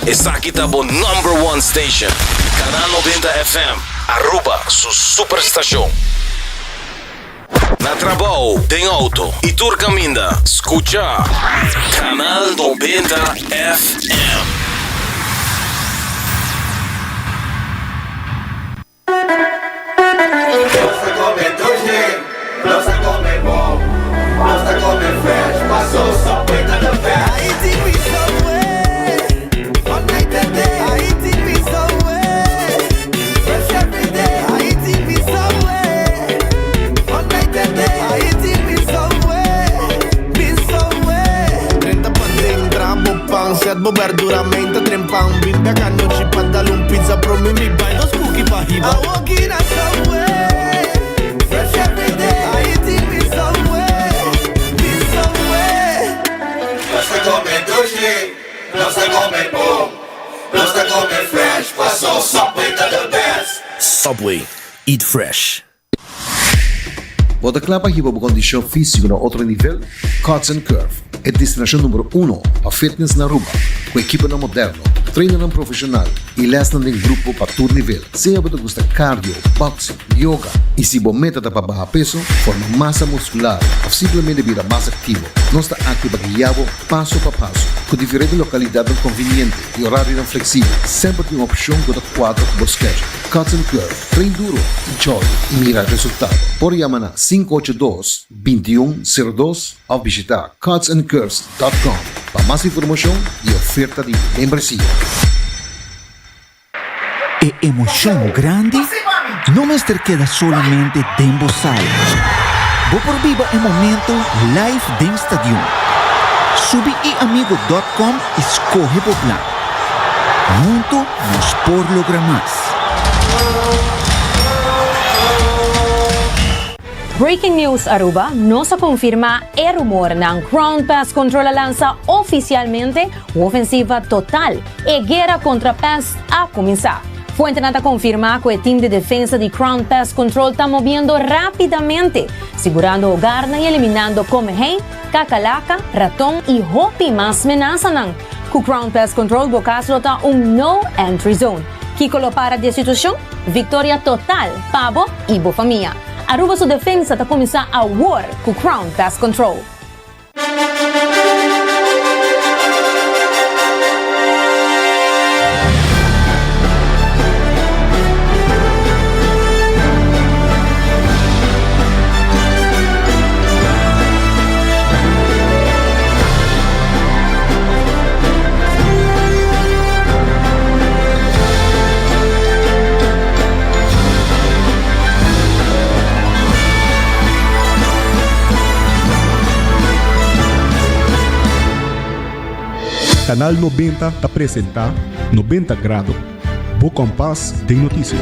Está kitabo #1 station. Canal 90 FM. Aruba, su superestación. Na trabajo, tem auto e tour caminda. Escucha Canal 90 FM. Gosta come doce, gosta come bom, gosta come fresh, passou só peita no pé. Aí te vi somewhere, all night and day. Aí te vi somewhere, fresh every day. Aí te vi somewhere, all night and day. Aí te vi somewhere. 30 patin, trabo pan, serbo verduramente, trempan, bimbe canno, pantalon, pizza, pro mi vai dos cookie pa hiba. I walk in a somewhere, fresh every day. I eat it be somewhere. Gosta come doce, gosta come bom, gosta come fresh, passou só peita the best. Subway, eat fresh. Bota clapa hiba bu kondisyon físico na outro nível? Cuts and Curve é destinação número 1 para fitness na Aruba, com equipa na moderno, treino profissional e lesson em grupo para todo nível. Se você gosta cardio, boxing, yoga e se você meta para baixar peso, forma massa muscular ou simplesmente vira mais ativo, nós está aqui para guiá-lo passo a passo, com diferentes localidades convenientes e horário flexível. Sempre tem uma opção que quadra com o schedule. Cuts and Curve, treino duro, enjoy e mira resultado. Por chamar 582-2102 ou visitar cutsandcurves.com para mais informação e oferta de membresía. E emoção grande não me queda solamente dentro da sala. Vou por viva o momento live dentro do estádio. Subi e amigo.com escorre o plan. Junto nos por lograr mais. Breaking news Aruba, no se confirma el rumor ng Ground Pest Control lanza oficialmente ofensiva total e guerra contra pest a começar. Fuente nada confirma que el team de defensa de Ground Pest Control está moviendo rápidamente, segurando hogar y eliminando comején, cacalaca, ratón y hopi más amenazan. Con Ground Pest Control bocaslo está un no entry zone. Kiko lo para de situación, victoria total, pavo y bofamia. Aruba su defensa está começar a war com Ground Pest Control. Canal 90 apresenta 90 Grado, o compás de notícia.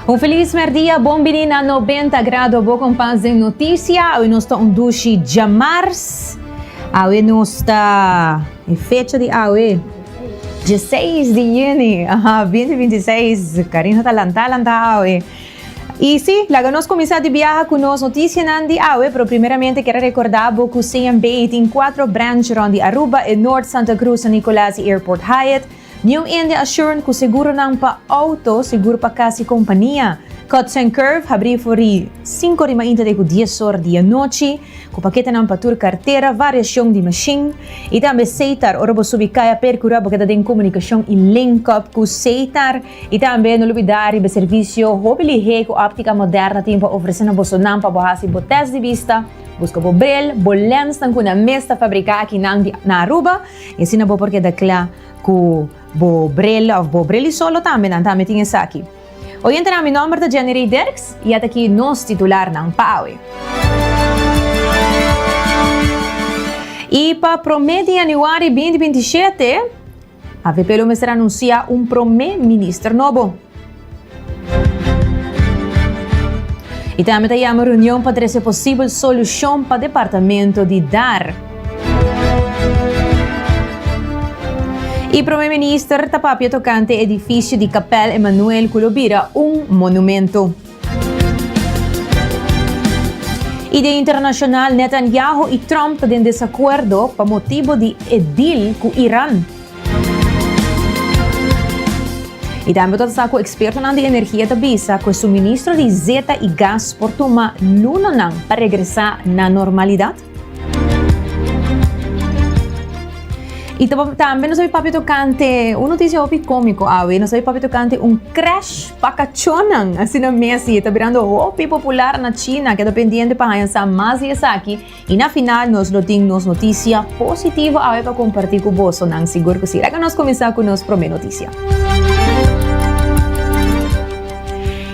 Um feliz merdia, bom menina 90 graus, bom compás em notícia. Hoje nós estamos dushi de março. Hoje nós está em fecha de hoje, 16 de junho, 2026. Carinho está lanta hoje. Y sí, la ganos comienza de viaje con nos noticias nandi awe, pero primeramente quiero recordar que CMB tiene 4 branches de Aruba en North Santa Cruz, San Nicolás y Airport Hyatt. New India Assurance que seguro ng pa auto, seguro pa kasi kompanía. Cuts and Curve, abri fuori 5:30 de 10 horas de noche, com pakete ng patur cartera, variação de machine, e também Seitar, ora você ubicaya percura, porque tem comunicação e link up com Seitar, e também no lugar de serviço, hobby com óptica moderna, tempo oferecendo a você não para borrar-se botes de vista, busca bobrel, bolens ng kuna mesta fabrica aqui na Aruba, e assim não vou porque daqla com bobrel solo também, também tem essa aqui. Hoy entra mi nombre de Jenny Dirks y at aquí nos titular ng PAWE. E para promedio Januari 2027, a VPLO me será anuncia un primer-ministro novo. E também tem uma reunião para trazer possível solução para o departamento de DAR. E o primeiro-ministro tapapia tocante edifício de Capel Emmanuel Kulobira monumento. E de internacional, Netanyahu e Trump têm desacordo para motivo de deal com Irã. E também todo saco experto na energia da bisa com o suministro de zeta e gás por tomar luna para regressar na normalidade. E também nós sabemos tocante notícia cômico, nós sabemos tocante crash pakachonang assim na Messi, está virando hobby popular na China, que é dependente para ganhar mais isso aqui. E na final nós temos notícia positiva para compartilhar com você, não seguro que sim. Agora nós começar com a nossa primeira notícia.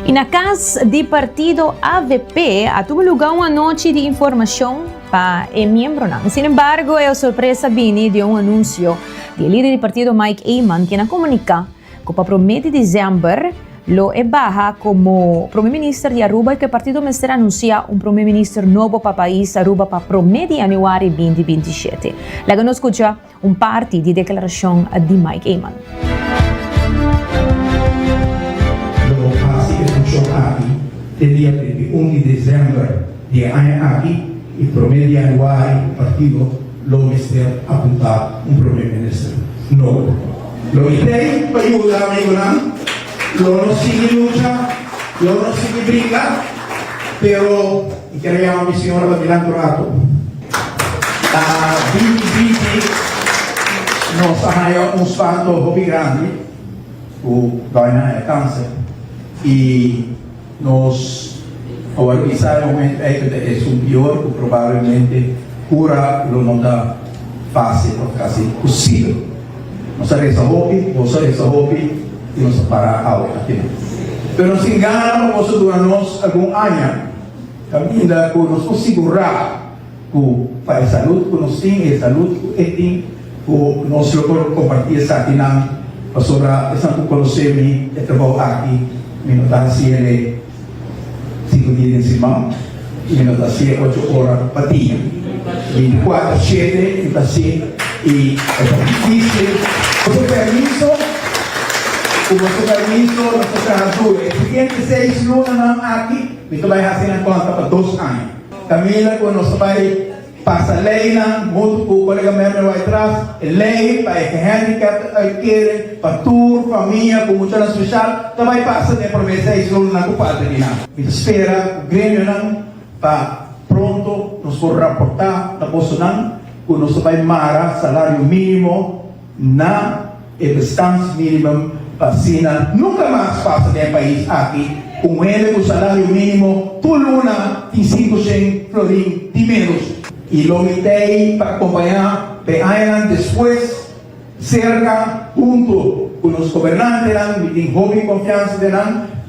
E na casa do partido AVP, tuvo lugar uma noite de informação para o membro. Sin embargo, é surpresa vini de anúncio do líder do partido Mike Ayman, que comunica que para o mês de dezembro, lo é barra como primeiro-ministro de Aruba e que o partido me será anunciar primeiro-ministro novo para o país Aruba para o mês de janeiro 2027. Logo nos escuta parte de declaração de Mike Ayman. El día 21 de diciembre de año aquí y promedio anual el partido lo mister apuntar primer ministro. No. Lo que para ayudar a mi lo no sigue lucha, lo no sigue brincar, pero y que le llamo a mi señora mirando rato. La BBB nos ha usado hobby grande, o vaina de cáncer, y nos organizaron es un pior que probablemente cura lo no da fácil o casi posible. Nos hará esa hobby, vos hará esa hobby y nos para ahora aquí. Pero sin ganas vamos a durarnos algún año también nos asegurar que para salud que nos tiene salud que nos lo compartir aquí para sobre esa que conocemos el trabajo aquí minutos así 5 días encima, minutos así 8 horas para día, 24, 7, así, y es difícil. Con su permiso, nuestro trabajador, el siguiente 6 lunas aquí, me voy a hacer en cuenta para 2 años. Camila, con nuestro país, pasa ley, mucho colega mío vai atrás, lei para que handicap adquiere, para tu familia, com muita especial, também passa de promessa isso não na culpa de nada. Me espera o grêmio não para pronto nos for reportar da bolsa com nosso pai mara salário mínimo na distância mínima para Sina nunca mais passa de país aqui com ele com salário mínimo tu luna tem 500 florim de menos. Y lo metí para acompañar de Island después, cerca, junto con los gobernantes, en hobby y confianza de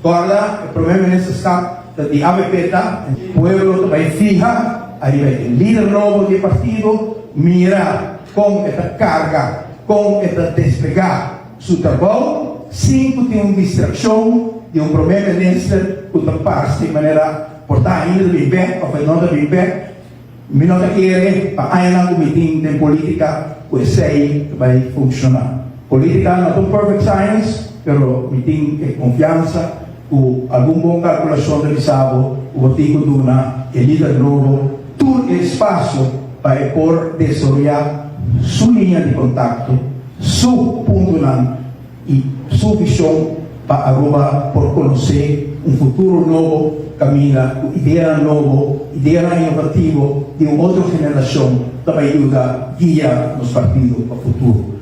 guarda, el primer ministro está de AVP, el pueblo también fija, ahí el líder nuevo del partido, mira con esta carga, con esta despegar su trabajo, sin que tenga una distracción de un primer ministro que parte de manera portar ainda de Bimbeck, o Fernando de Bimbeck, me não quer para ainda meeting de política que sei vai funcionar. Política não é perfect science, pero meeting de confiança, algum bom calculação realizado, o artigo duna e líder novo, todo espaço para por desarrollar sua linha de contato, seu ponto e sua visão para Aruba por conhecer um futuro novo, caminha, ideia novo, ideia inovativa de uma outra geração que vai ajudar a guiar nos partidos para o futuro.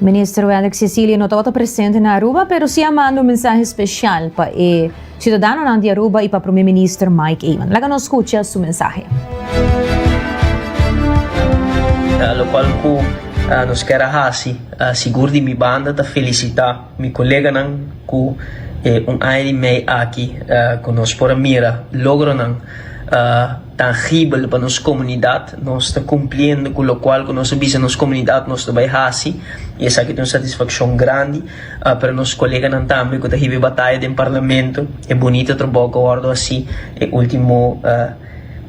Ministro Alex Cecília não está presente na Aruba, pero siya manda mensagem especial para o cidadão de Aruba e para o Primeiro-Ministro Mike Eman. Laga nos escucha sua mensagem. Lo qual ku nos quer seguro de mi banda ta felicitar mi colega nan ku aire mei aqui conosco por mira logro nan tangível para nossa comunidade, nós está cumprindo com o qual que nós visa nossa comunidade nós vai hasi e essa aqui tem uma satisfação grande para nossos colegas nan também que está hive batalha do parlamento é bonito trabalho guardo assim é último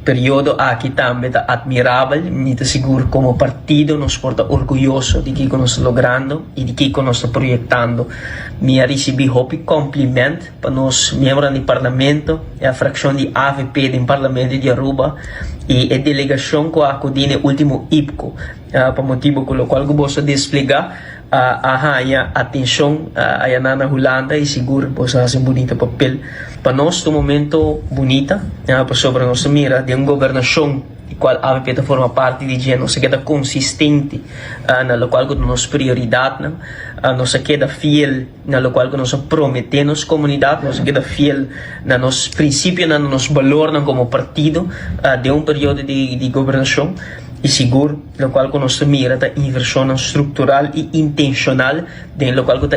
período aqui também está admirável, me está seguro como partido nos porta orgulhoso de que nós estamos logrando e de que nós estamos projetando. Me recebi hopi cumprimento para nós membros do parlamento e a fração de AVP do parlamento de Aruba e a delegação que acudou no último IPCO para motivo com o qual eu posso explicar a atenção a Nana Holanda e seguro possa fazer um bonito papel para nós um momento bonita sobre nossa mira de uma governação e qual a AVP forma parte de gente nossa queda consistente na qual que nós prioridade nossa queda fiel na qual que nós prometemos comunidade nossa queda fiel na nos princípio na nos valor como partido de um período de governação e seguro, lo qual que nós mira da inversão estrutural e intencional, de lo qual que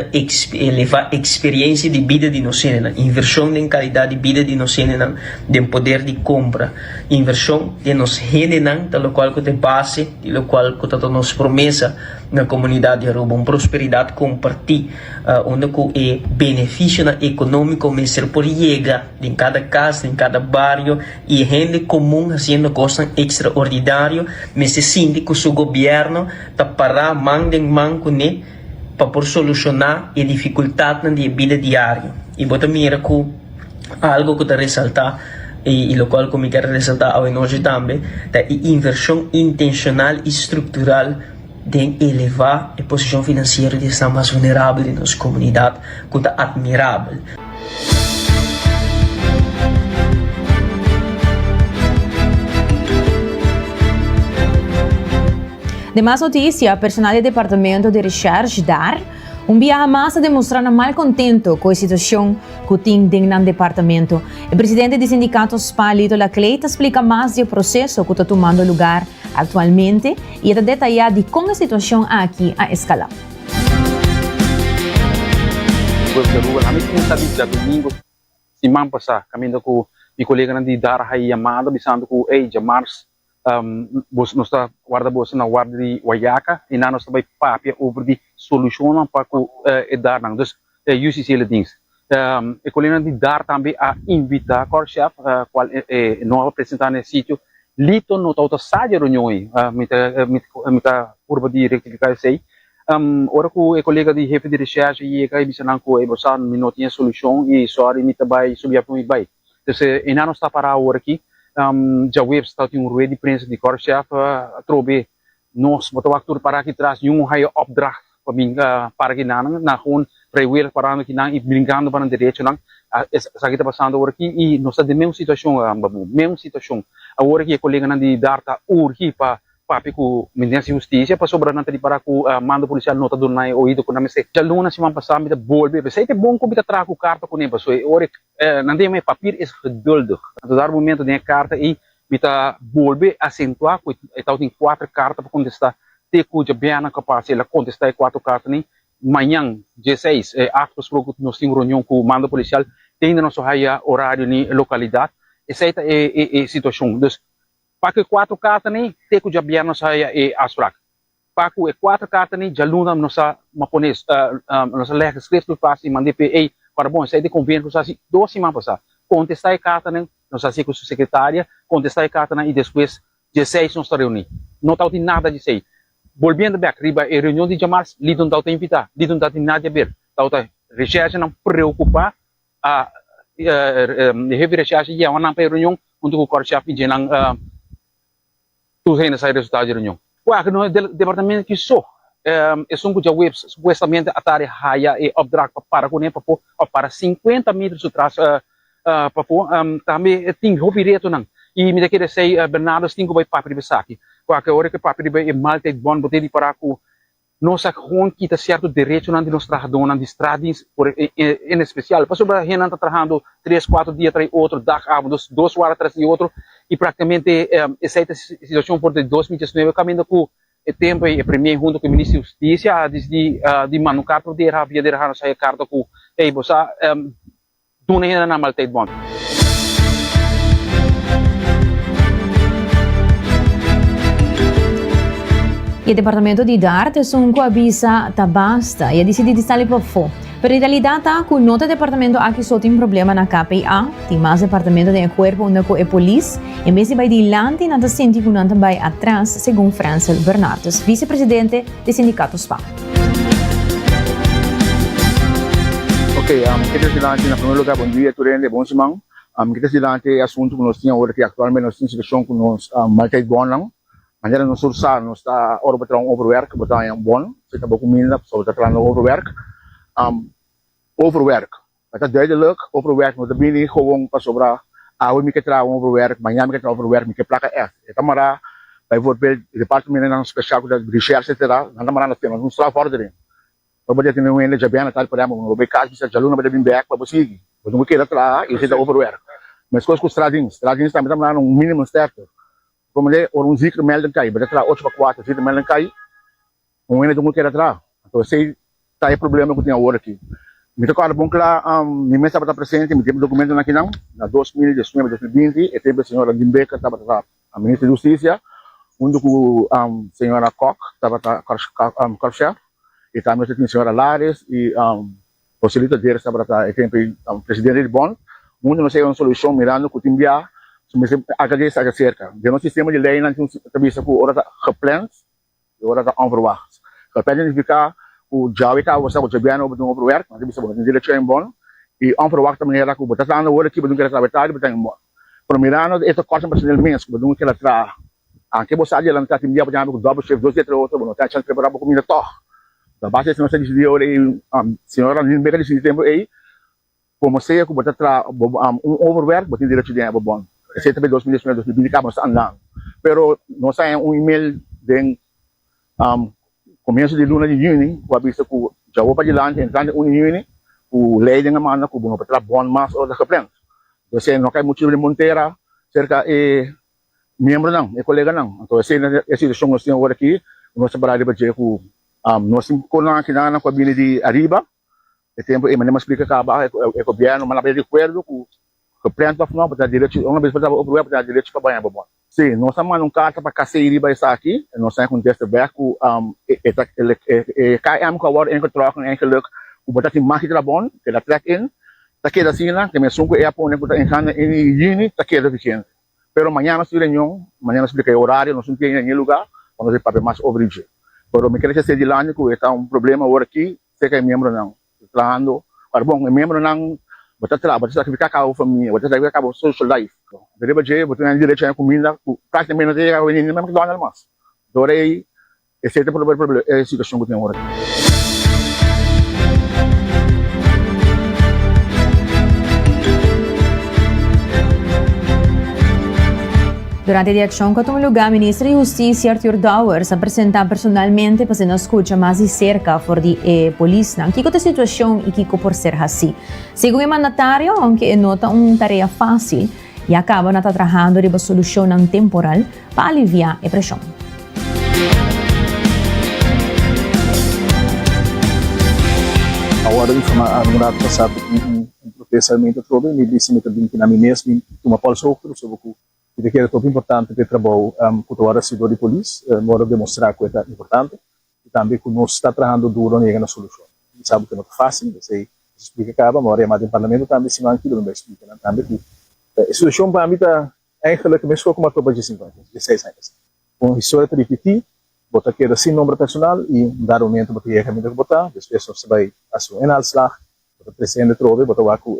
eleva a experiência de vida de nós, inversão em qualidade de vida de nós, de poder de compra, inversão de nós generam, da lo qual que te base, de lo qual que tá nos promessa na comunidade de Aruba, uma prosperidade compartida, onde que é benefício econômico mesmo por chega em cada casa, em cada barrio e gente comum fazendo coisas extraordinárias. Mas se síndico, o governo está para mão em mão com ele para por solucionar a dificuldade na vida diária. E bota mira com algo que está ressaltar e o qual eu quero ressaltar hoje também, da inversão intencional e estrutural de elevar a posição financeira de estar mais vulnerável em nossa comunidade, que está admirável. Demais notícia, personal do Departamento de Recherche DAR, viaja massa demonstrando mal contento com a situação que tem dentro do departamento. O presidente do sindicato SPA, Lito Lacleita, explica mais do processo que está tomando lugar atualmente e está detalhado de como a situação aqui a escalar. Na domingo, semana passada, caminhando com meu colega de DAR, aí chamada, pensando com o Mars. Nós está guarda bolsa na guarda de Waiaka e nós também papia over de solução para dar não dus UCC le dings e colina de dar também a invitar o chef qual não apresentar nesse sítio lito no total saia reunião mita curva de rectificar sei ora com o colega de jefe de recherche e que bisanan com e bosan minutinha solução e sorry mita vai subir para mim vai então e nós está para agora aqui já web está tem ruim de prensa de Corchef trobe nós botou actor para aqui atrás higher opdracht para mim para que na gewoon vrijwillig para aqui na e brincando para direito não essa que está passando agora aqui e nós está de mesma situação agora que colega na de dar tá urgi para papiku ministério justiça para sobrar na para com mando policial nota do nai oído com na mese já luna semana passada me bolbe sei que bom como trago o carta com ele so ora não tem mais papel é geduldig a dar momento de carta e me tá bolbe acentuar com então tem 4 cartas para contestar te cuja bem capaz ela contestar 4 cartas nem manhã 16 after pro nós temos reunião com o mando policial tem nosso horário ni localidade essa é situação dus para que 4 cartas nem te cuja bem nossa asfrak para que 4 cartas nem já luna nossa mapones nossa letra escrito fácil mandei pe para bom sai de convênio que assim 2 semanas passar contestar a carta nem nossa secretária contestar a carta nem e depois 16 nós reunir não tá nada de sei volviendo back, riba a reunião de Jamars, lidon tau te invitar, lidon tau te Nadia Bir, tau te recherche não preocupar a heavy recherche e uma não para reunião, onde o corpo de não tu ainda sai resultado de reunião. Qua no departamento que só é um já web supostamente a tarefa haya e opdracht para com para 50 metros atrás também tem direito não e me daquele sei Bernardo Stingo vai papri besaki qualquer hora que papri vai é mal ter bom botar para com nós gewoon kita certo direito não de nós trabalhando de estradas por em especial para sobre gente está trabalhando 3, 4 dias atrás outro dag avond 2 horas atrás e outro e praticamente essa situação por 2019 caminho com o tempo e primeiro junto com o ministro da Justiça de manucar para poder havia de errar essa carta com ei você do nem na mal ter bom. E o Departamento de Arte sunco avisa tá basta e decide instalar para fo. Pero em realidade tá com nota departamento aqui só tem problema na KPA, tem mais departamento de corpo onde é polícia, e mesmo vai dilante nada senti que não vai atrás, segundo Francel Bernardes, vice-presidente do sindicato SPA. Ok, kita silante na primeiro lugar, bom dia, Turende, bom semana. Kita silante assunto que nós tínhamos agora que atualmente nós temos situação com nós maltrato bom não. Maneira nós sursa, nós está hora para overwork, botar em bom, você está pouco mina, só está falando overwork. Overwork. Het is duidelijk, overwork moet er gewoon pas sobra. Oude mieke trouwen overwork, manhã mieke trouwen overwork, mieke plakken echt. Het is maar bijvoorbeeld het departement en speciaal dat research etc. Dan maar aan het thema, ons strafvordering. We hebben dit in een Japan tal para we bij kaas bisa jaluna bij de back para bosigi. We doen que dat e het overwork. Mas coisas com stradings também estamos um mínimo certo. Como ele or ziekte melden kai, bij dat 8/4 ziekte melden kai. Ene doen que dat. Então sei tá aí problema que tem agora aqui. Me tocou bom que lá, me mesa para presente, me tem documento aqui não, na 2019, 2020, e teve a senhora Limbeca, estava a ministra da Justiça, onde com a senhora Koch, estava a e também tinha a senhora Lares, e o facilitador dele estava o presidente de Bon, onde nós temos uma solução mirando que o time já, a HG está cerca. De nosso sistema de lei, nós temos a hora gepland, e hora onverwacht. Gepland significa o Jawi ka was ako Jabiano betul overwork, nanti bisa buat direito em bom e onverwachte maneira que botar lá na hora que betul que trabalhar betul bom. Para mirando esse corte personalmente, betul que ela tra. Anche você ali lá no time dia para com double chef 2 e outro, não tem chance preparar para comida toh. Da base se não se decidiu aí, senhora nem bem decidiu tempo aí, como sei que botar tra overwork, betul direito de bom. Esse também 2019, 2020 acaba andando. Pero não sai e-mail de começo de luna de junho, o aviso que já vou para dilante, entrando em junho, o lei de mana que vão para bom mais ou da caplan. Você não cai motivo de monteira, cerca membro não, colega não. Então esse situação nós temos agora aqui, nós trabalhamos para dizer que nós temos aqui na cabine de arriba, o tempo e maneira explica que o governo mas de acordo com o plano para final para direito, uma vez para o para direito para banhar bom. Sim, nós estamos num carta para caceiri vai estar aqui, nós estamos com teste back com KM com agora em que troca em que look, o botar tem mais de bom, que da track in, tá que assim lá, que me sunco é para onde botar em cana em juni, tá que deficiente. Pero amanhã nós reunião, amanhã nós explica o horário, nós não tem em lugar, para nós papel mais overage. Pero me queria dizer de lá que está problema agora aqui, sei que é membro não, trabalhando, mas bom, é membro não botar sacrificar a família, botar sacrificar a social life. Deve ser, botar direito a comida, praticamente não tem a veneno mesmo que dá mais. Dorei, esse é o problema, é a situação que tem agora. Durante a ação que tomou lugar, o ministro de Justiça, Arthur Dowers, apresentou personalmente para se não escuta mais de cerca por de polícia, que a situação e que por ser assim. Segundo o mandatário, aunque nota uma tarefa fácil, e acaba trabalhando de uma solução temporal para aliviar a pressão. Agora, a passado um processamento todo, me disse que na minha mesma, uma pausa sobre o e que é muito importante para o trabalho com a cidade de polícia, mora demonstrar que é importante e também que nós está trabalhando duro na solução. Sabe que não é fácil, você explica que acaba, mora mais no parlamento também se não aquilo não vai explicar também que a solução para mim está é aquela que começou com uma tropa de 50, 16 anos. Com a história de repetir, bota queda sin nombre personal e dar aumento bota ia caminho de botar, depois você vai assumir en alslag, bota presente trove, bota waku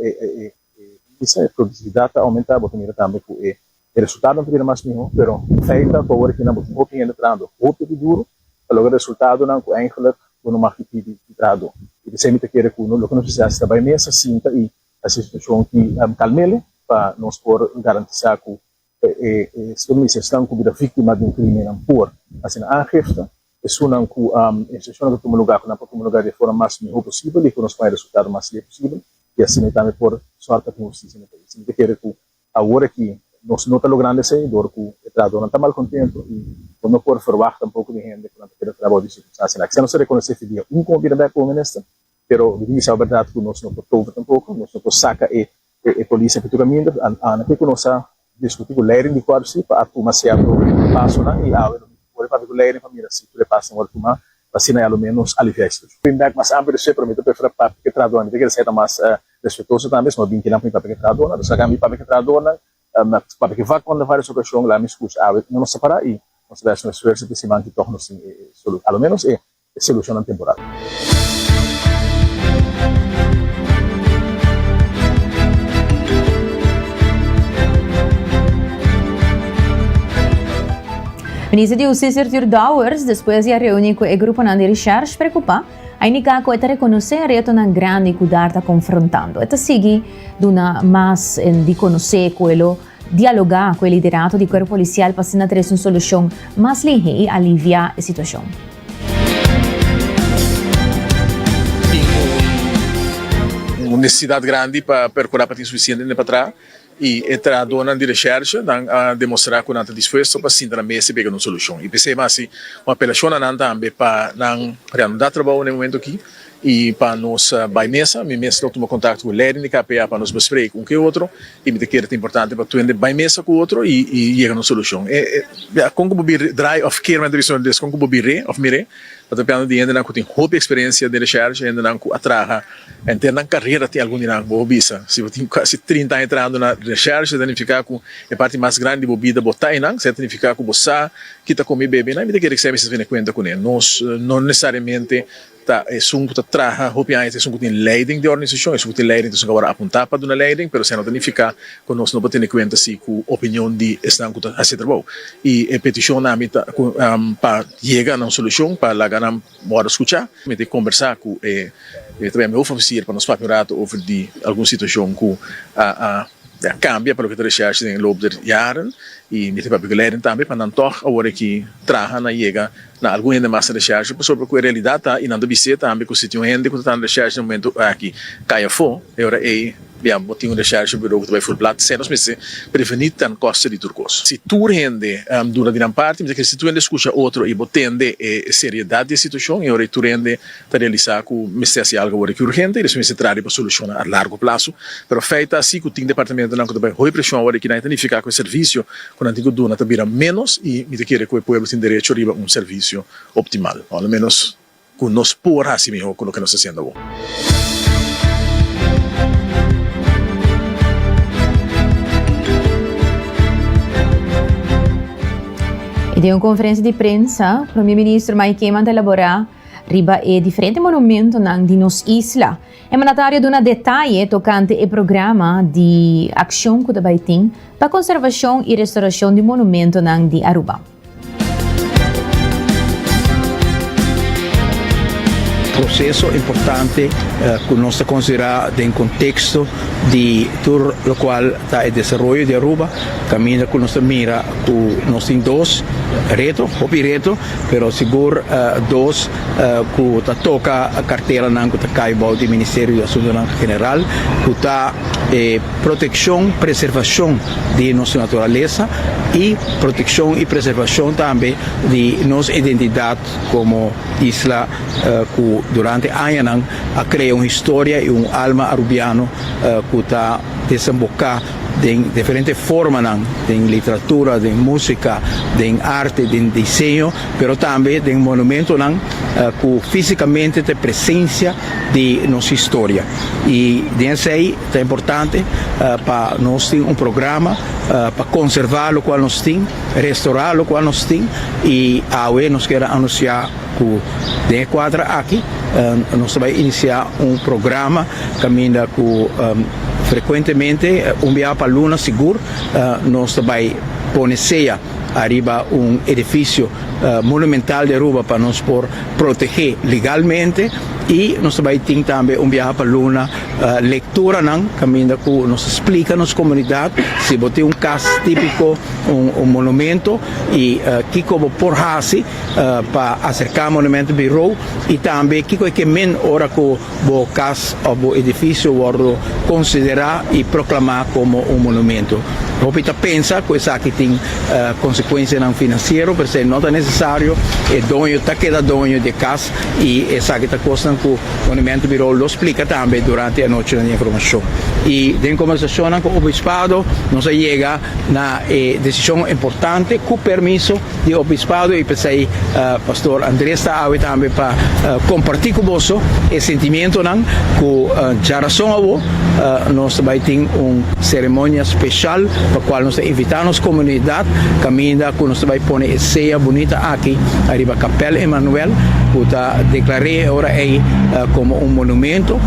isso é produtividade aumentar, bota mira também com o resultado não tem mais nenhum, pero feita por que não botar opinião de trado, opinião duro, logo resultado não com eigenlijk no market de trado. E sempre te querer com no que não precisa estar bem nessa cinta e a situação que calmele para nós por garantizar que se estão como vítima de crime não por assim a aangifte isso não que instituição que toma lugar de forma mais melhor possível e que nós vai resultado mais livre possível e assim também por sorte que nós temos sempre te querer que agora que nós não está logrando esse dor que o trado não está mal contente e não por verwachten um pouco de gente que não quer trabalhar de circunstância que se não se reconhecer que dia combina com o ministro pero diz a verdade que nós não podemos tampouco nós não saca e polícia que tu caminho a que nós discutir com o leiding de quadro se para tomar certo passo né e agora para o leiding para mira se tu passa agora tomar assim pelo menos aliviar isso feedback mas amplo se permite para que traduzir que seja mais respeitoso também mas bem que não para que traduzir nós sacamos para que traduzir para que vá quando várias ocasiões lá me escuta não separar e nós devemos esforçar para se manter torno assim pelo menos é solução temporária. Ministro de Justiça Arthur Dowers, depois de reunir com o grupo de recherche preocupa, a indicar que está reconhecer a reto na grande que está confrontando. Está seguir duna mais de conhecer com ele, dialogar com o liderato do corpo policial para tentar uma solução mais ligeira e aliviar a situação. Uma necessidade grande para procurar para ter suficiente para trás. E entrar a dona de recherche a demonstrar que não está disposto para sentar na mesa e pegar uma solução. E pensei mas uma apelação não também para não dar trabalho no momento aqui e para nós vai mesa, minha mesa toma contato com o líder de KPA para nos bespreek com que outro e me que é importante para tu ende vai mesa com o outro e chega uma solução. Como bobir dry of care na visão desse como bobir of mire para ter de ainda não tem hobby experiência de recherche ainda não atraha entender na carreira tem algum não bobisa se você tem quase 30 anos entrando na recherche significa com a parte mais grande de bobida botar não significa que você kita comer bebê não me que você se vem conta com ele não necessariamente tá sungo tá traha hopiai é sungo tem leiding de organização sungo tem leiding então agora apontar para uma leiding pero se não significa que nós não podemos ter conta se com opinião de estão que a ser trabalho e a petição na mita para chegar a uma solução para lá ganhar bora escutar me ter conversar com também meu oficial para nos falar over de alguma situação que cambia para o que a recherche em loop de jaren e me tem para leiden também para não toch agora que traha na chega na alguma ainda mais recherche sobre a realidade tá e não deve ser também com o sítio ainda quando está na recherche no momento aqui caia fo agora botinho de recherche bureau que vai full plat sem nos meses prevenir tan custo de turcos se tu rende dura de uma parte mas que se tu rende escuta outro e botende seriedade da situação e ora tu rende tá realizar com mestre algo agora que urgente e isso me se trará para solucionar a largo prazo pero feita assim que o tem departamento não que vai roi pressão agora que não significa que o serviço com antigo duna tá vira menos e me querer que o povo tem direito a riba serviço optimal ao menos com nós por assim melhor com o que nós fazendo agora. E de uma conferência de imprensa, o primeiro-ministro Mike manda elaborar riba e diferente monumento de nos isla. É mandatário de um detalhe tocante o programa de ação que vai ter para conservação e restauração de monumento de Aruba. Processo importante que nós consideramos em contexto de todo o qual está o desenvolvimento de Aruba, caminha com nossa mira, que nós temos dois retos, pero seguro dois que toca a carteira que está caibo do Ministério da Assuntos General, que está proteção, preservação de nossa natureza e proteção e preservação também de nossa identidade como isla que durante anos a criado uma história e alma arubiano que está desembocar de diferentes formas, de literatura, de música, de arte, de diseño, pero también de monumento que físicamente te presencia de nuestra historia. Y de ahí es importante para nosotros tener un programa para conservar lo cual nos tiene, restaurar lo cual nos tiene, y ahora nos quiere anunciar que de cuadra aquí nos va a iniciar un programa camina que frecuentemente un viaje para Luna seguro nos va a poner arriba un edificio monumental de Aruba para nos por proteger legalmente, y nos va a tener también un viaje para Luna lectura camina que nos explica a nuestra comunidad si bote un caso típico un monumento y kiko por hasi para acercar monumento bureau, y también kiko que men ora que bo cas o bo edificio guardo considerar y proclamar como un monumento. Ropita pensa que esa que tiene consecuencias financieras, pero no es necesario el dueño está queda dueño de casa, y esa que está costando que el monumento bureau lo explica también durante la noche de información. Y en conversación con el obispado nos llega una decisión importante con permiso del obispado, y pensé pastor Andrés está hoy también para compartir con vos el sentimiento que ya razón nos va a tener una ceremonia especial para cual nos invitamos comunidad camina que nos va a poner esa bonita aquí arriba Capela Emanuel, que declaré ahora ahí como un monumento.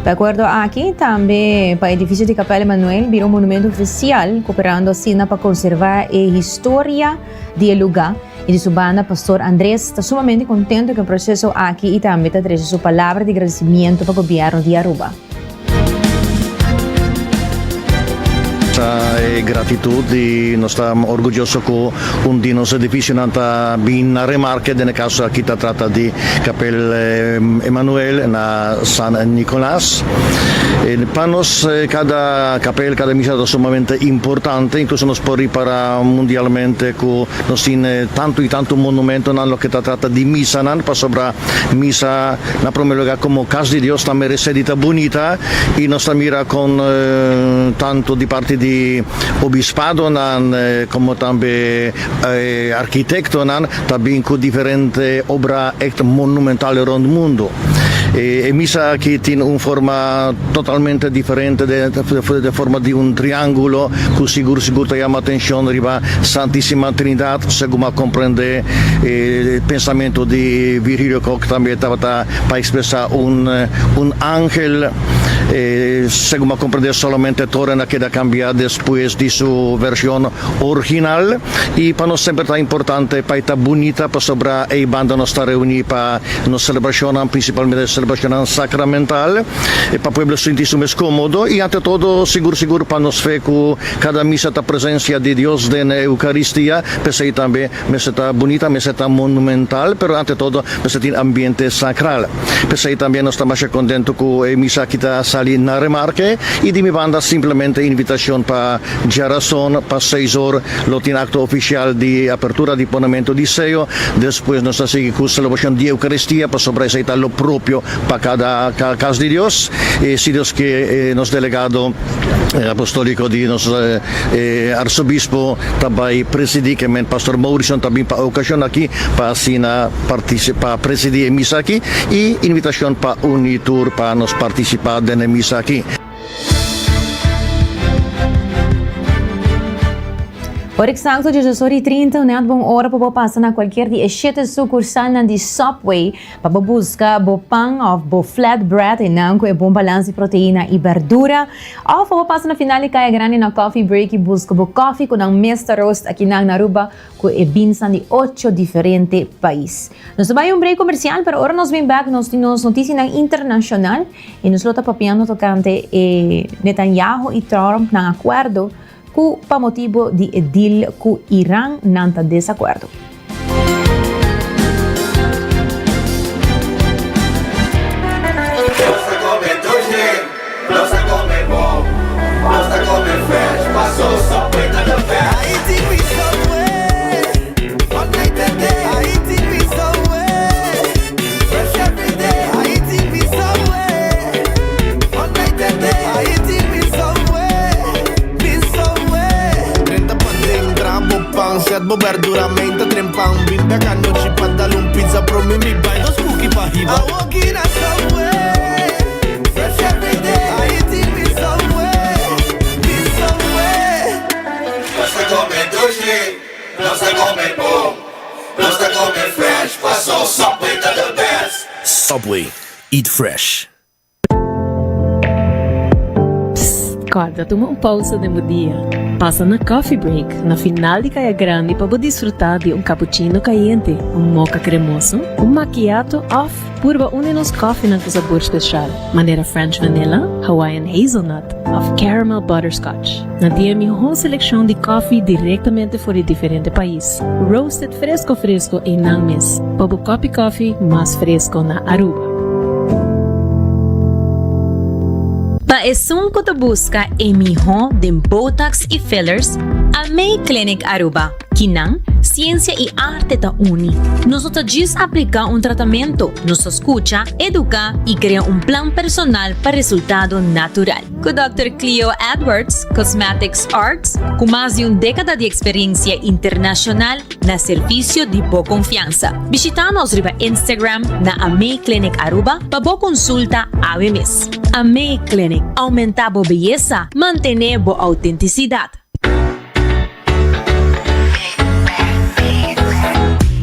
De acuerdo aquí, también para el edificio de Capela Emanuel viró un monumento oficial, cooperando así para conservar la historia del lugar. Y de su banda, Pastor Andrés está sumamente contento con el proceso aquí, y también te trae su palabra de agradecimiento para el gobierno de Aruba. Gratitud, y nos estamos orgullosos que un día nos edificio nanta bin remarque nel caso aquí si tratta di Capella Emanuel na San Nicolás. Para nos cada capella, cada misa es sumamente importante, incluso nos può riparare mundialmente que nos tiene tanto y tanto monumento en lo que trata di misa, para sobra misa na primer lugar como casa de Dios también resedita bonita, y nos mira con tanto di parte di obispado como también arquitecto también con diferentes obras monumentales en el mundo. Misa que tiene una forma totalmente diferente de forma de un triángulo, que seguro te llama atención arriba Santísima Trinidad, según comprende el pensamiento de Virgilio Koch, también estaba para expresar un ángel, según comprende solamente Torena queda cambiar después de su versión original, y para nosotros siempre está importante, para estar bonita, para sobrar y banda nos está reunida para una celebración, principalmente celebración sacramental, para el pueblo sentirse más cómodo, y ante todo seguro para nos fe que cada misa está presencia de Dios en la Eucaristía, pensé también me está bonita, me está monumental, pero ante todo me está ambiente sacral. Pensé también nos está más contento que misa que está saliendo na remarque, y de mi banda simplemente invitación para ya razón, para 6 horas, lo tiene acto oficial de apertura de ponimiento de sello, después nos sigue con celebración de Eucaristía, para sobresaltar lo propio para cada casa de Dios, y si Dios que nos delegado apostólico de nuestro arzobispo también presidir, que el pastor Mauricio también para ocasión aquí, para así participar, presidir misa aquí, y invitación para Unitur para nos participar de la misa aquí. Por exacto, 18:30, una buena hora para passar a qualquer dia 7 sucursal de Subway para buscar bo pão ou flatbread e não com bom balanço de proteína e verdura. Ou para passar na final e caia grande na coffee break e busca bo coffee com um Mr. Roast aqui na Aruba com vinsan de 8 diferentes países. Nós vamos a break comercial, pero agora nós vem back, nós temos notícia internacional e nós lo papiando tocante Netanyahu e Trump na acordo para motivo de deal com Irán nanta desacuerdo. Gosta comer doce, gosta comer bom, gosta comer fresh, passou só peita da fé. Aí te vi Subway, all night and day. Aí te vi Subway, fresh every at bober duramente trempang bimbe kano chipat dalung pizza pro mi buy those cookie pa hiba. I walk in a subway, fresh every day. I eat me somewhere, be somewhere. Basta comer doce, basta comer bom, basta comer fresh. Paso Subway to the best. Subway. Eat fresh. Acorda, toma pausa de dia. Passa na coffee break, na final de Caia Grande, para desfrutar de cappuccino caliente, mocha cremoso, macchiato off, purba nos coffee com sabor especial. Maneira French vanilla, Hawaiian hazelnut, of caramel butterscotch. Na dia melhor seleção de coffee diretamente fora de diferente país. Roasted fresco em Nangmes. Para coffee mais fresco na Aruba. Paesung ko ta busca emiho de Botox e fillers, a May Clinic Aruba. Kinang, ciência e arte ta uni. Nós diz aplicar tratamento, nos escuta, educa e cria plan personal para resultado natural. Com Dr. Cleo Edwards, Cosmetics Arts, com mais de década de experiência internacional na serviço de boa confiança. Visita-nos riba Instagram na May Clinic Aruba para boa consulta ao mês. A May Clinic aumenta a beleza, manter a autenticidade.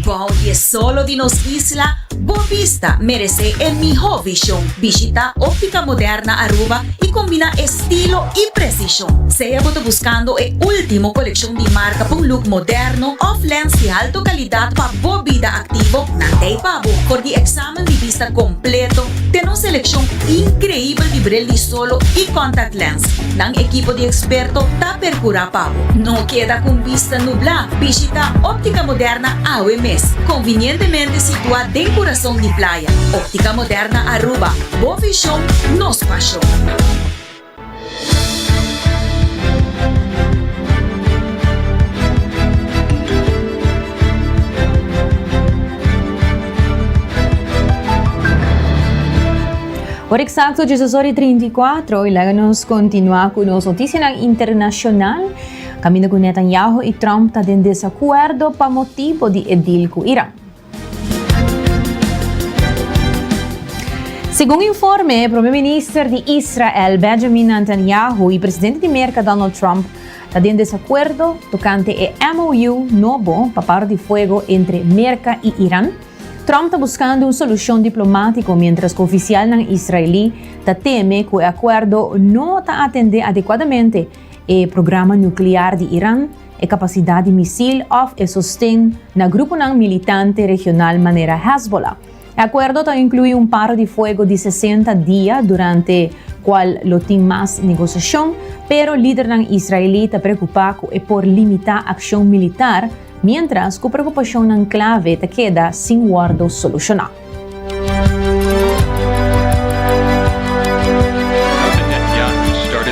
Bom solo de nos isla, Boa Vista merece el mejor visión. Visita Óptica Moderna Aruba y combina estilo y precisión. Sea buscando el último colección de marca con look moderno, off-lens de alta calidad para boa vida activo, nantei pabo. Por el examen de vista completo, tenemos selección increíble de brillo solo y contact lens. Nang equipo de experto ta percura pabo. No queda con vista nubla. Visita Óptica Moderna AWMS, convenientemente situada en corazón de playa. Óptica Moderna Aruba. Boa visión, nos pasión. Por exacto, 18:34, e logo nos continuar com nossa notícia internacional. Caminho com Netanyahu e Trump está em desacordo para motivo de edil com Irã. Segundo informe, o primeiro-ministro de Israel, Benjamin Netanyahu, e o presidente de América, Donald Trump, estão em desacordo tocante o MOU novo para parar de fogo entre América e Irã. Trump está buscando uma solução diplomática, mientras que o oficial israelí teme que o acordo não está atendendo adequadamente o programa nuclear de Irã, a capacidade de míssil e sostém na grupo militante regional maneira Hezbollah. O acordo inclui paro de fogo de 60 dias, durante o qual não tem mais negociação, pero o líder israelí está preocupado por limitar a ação militar, mientras que a preocupação clave queda sem guardo solucionado.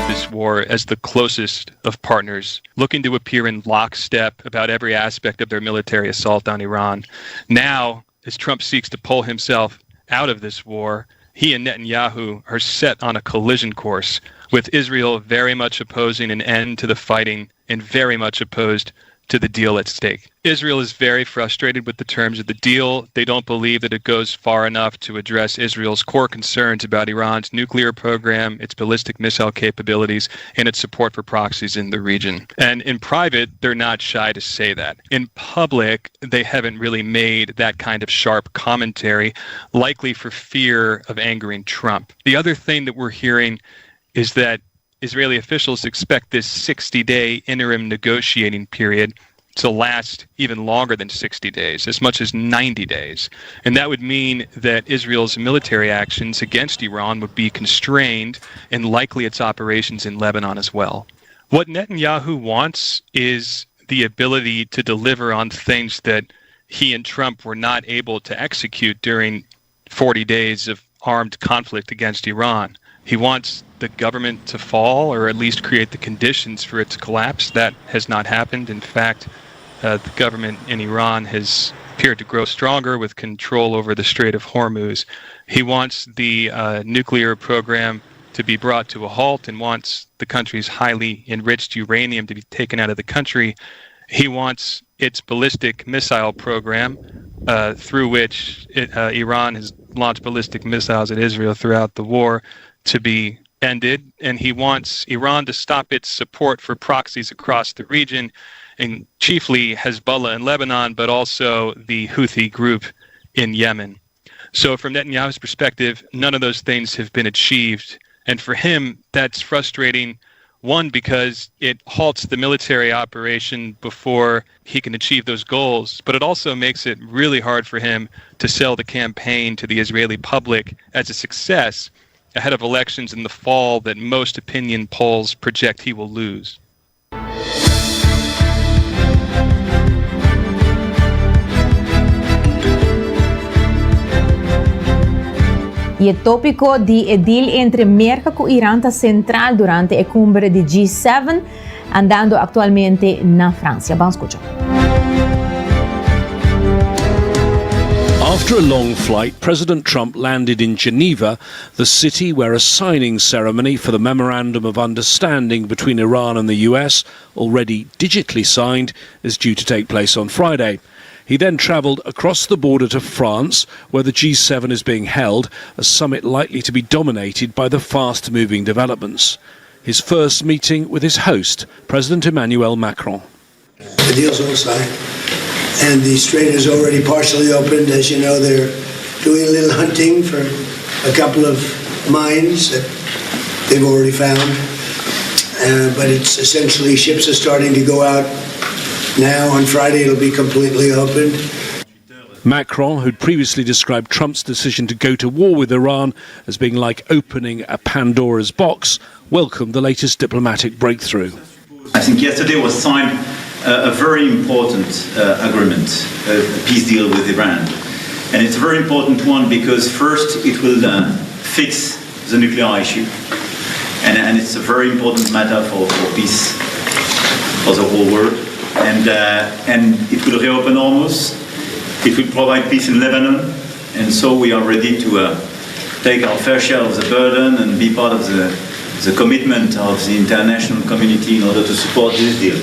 This war as the closest of partners, looking to appear in lockstep about every aspect of their military assault on Iran. Now, as Trump seeks to pull himself out of this war, he and Netanyahu are set on a collision course, with Israel very much opposing an end to the fighting and very much opposed to the deal at stake. Israel is very frustrated with the terms of the deal. They don't believe that it goes far enough to address Israel's core concerns about Iran's nuclear program, its ballistic missile capabilities, and its support for proxies in the region. And in private, they're not shy to say that. In public, they haven't really made that kind of sharp commentary, likely for fear of angering Trump. The other thing that we're hearing is that Israeli officials expect this 60-day interim negotiating period to last even longer than 60 days, as much as 90 days. And that would mean that Israel's military actions against Iran would be constrained, and likely its operations in Lebanon as well. What Netanyahu wants is the ability to deliver on things that he and Trump were not able to execute during 40 days of armed conflict against Iran. He wants the government to fall, or at least create the conditions for its collapse. That has not happened. In fact, the government in Iran has appeared to grow stronger with control over the Strait of Hormuz. He wants the nuclear program to be brought to a halt, and wants the country's highly enriched uranium to be taken out of the country. He wants its ballistic missile program, through which Iran has launched ballistic missiles at Israel throughout the war, to be ended. And he wants Iran to stop its support for proxies across the region, and chiefly Hezbollah in Lebanon, but also the Houthi group in Yemen. So from Netanyahu's perspective, none of those things have been achieved. And for him, that's frustrating, one, because it halts the military operation before he can achieve those goals, but it also makes it really hard for him to sell the campaign to the Israeli public as a success ahead of elections in the fall that most opinion polls project he will lose. Y el tópico de edil entre América y Irán está central durante la cumbre de G7, andando actualmente en Francia. Vamos a escuchar. After a long flight, President Trump landed in Geneva, the city where a signing ceremony for the Memorandum of Understanding between Iran and the US, already digitally signed, is due to take place on Friday. He then travelled across the border to France, where the G7 is being held, a summit likely to be dominated by the fast-moving developments. His first meeting with his host, President Emmanuel Macron. The deal's all signed, and the strait is already partially opened. As you know, they're doing a little hunting for a couple of mines that they've already found, but it's essentially ships are starting to go out. Now, on Friday, it'll be completely opened. Macron, who'd previously described Trump's decision to go to war with Iran as being like opening a Pandora's box, welcomed the latest diplomatic breakthrough. I think yesterday was signed a very important agreement, a peace deal with Iran. And it's a very important one because first it will fix the nuclear issue. And it's a very important matter for peace for the whole world. And it will reopen Hormuz. It will provide peace in Lebanon, and so we are ready to take our fair share of the burden and be part of the commitment of the international community in order to support this deal.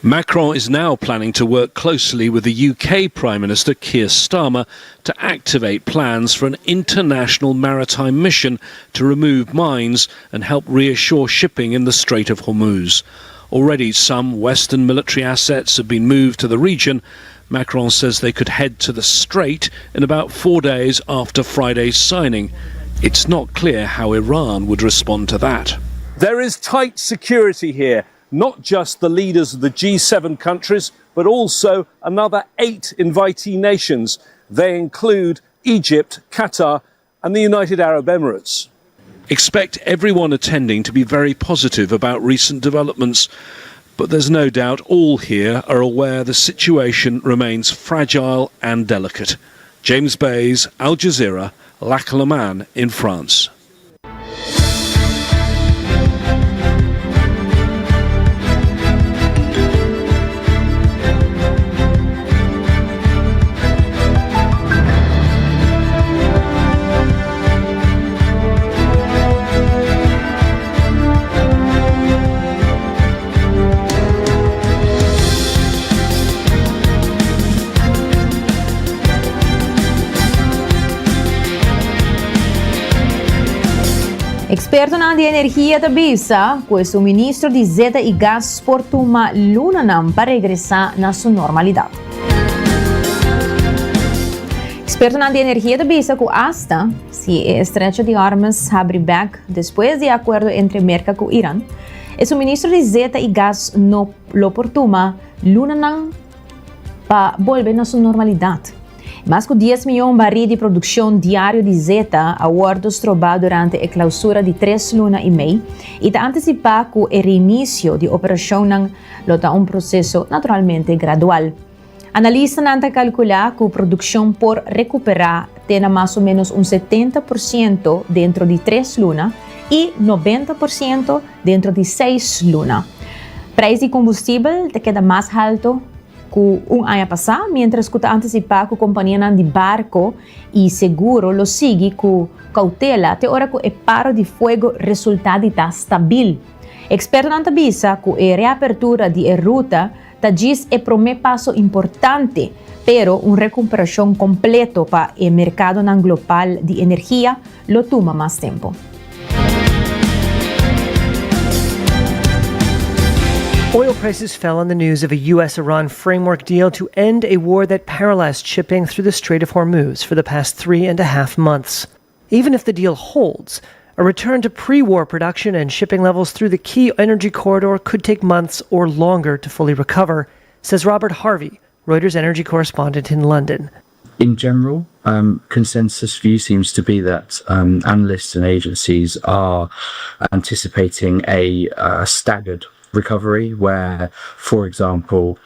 Macron is now planning to work closely with the UK Prime Minister Keir Starmer to activate plans for an international maritime mission to remove mines and help reassure shipping in the Strait of Hormuz. Already some Western military assets have been moved to the region. Macron says they could head to the Strait in about 4 days after Friday's signing. It's not clear how Iran would respond to that. There is tight security here, not just the leaders of the G7 countries, but also another 8 invitee nations. They include Egypt, Qatar, and the United Arab Emirates. Expect everyone attending to be very positive about recent developments, but there's no doubt all here are aware the situation remains fragile and delicate. James Bays, Al Jazeera, Lac Le Mans in France. Experto na de energia da Bisa, que o suministro de zeta e gás por uma luna não para regressar na sua normalidade. Experto na de energia da Bisa, que hasta se a estrecha de armas abre back depois de acordo entre América e Irã, o suministro de zeta e gás no lo por uma luna não para volver na sua normalidade. Mais de 10 milhões de barris de produção diário de zeta aguardos trovados durante a clausura de 3 lunas e meia e está antecipado que o reinício de operação não é um processo naturalmente gradual. Analistas não calculam que a produção por recuperar tenha mais ou menos 70% dentro de 3 lunas e 90% dentro de 6 lunas. Preço de combustível queda mais alto que ano passado, mientras que está antecipado que a companhia de barco e seguro lo sigue com cautela até hora que o paro de fogo resultado está estável. Experto não avisa que a reapertura de ruta Tagis e prome paso importante, pero un recuperación completo para el mercado global de energía lo toma más tiempo. Oil prices fell on the news of a U.S.-Iran framework deal to end a war that paralyzed shipping through the Strait of Hormuz for the past 3.5 months. Even if the deal holds, a return to pre-war production and shipping levels through the key energy corridor could take months or longer to fully recover, says Robert Harvey, Reuters energy correspondent in London. In general, consensus view seems to be that analysts and agencies are anticipating a staggered recovery where, for example,